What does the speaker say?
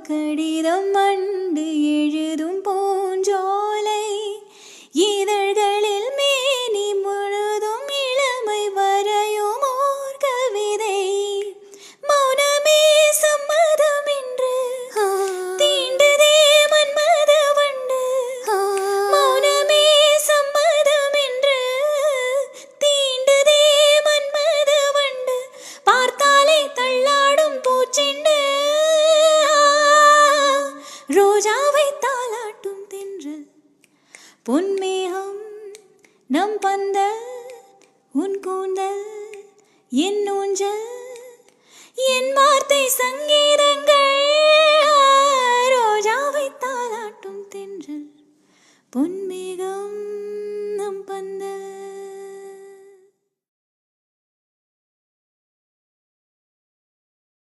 கடிதம் மண்டு எழுதும் பூஞ்சோலை இதழ்களில் மேனி முழுதும் இளமை வரையும் ஓர் கவிதை மௌனமே சம்மதம் என்று தீண்டுதே மன்மத வண்டு மௌனமே சம்மதம் என்று தீண்டுதே மன்மத வண்டு பார்த்தாலே தள்ளாடும் பூச்செண்டு ரோஜாவை தாலாட்டும் தென்றல் பொன்மேகம் நம் பந்தல் உன் கூந்தல் என் ஊஞ்சல் என் வார்த்தை சங்கே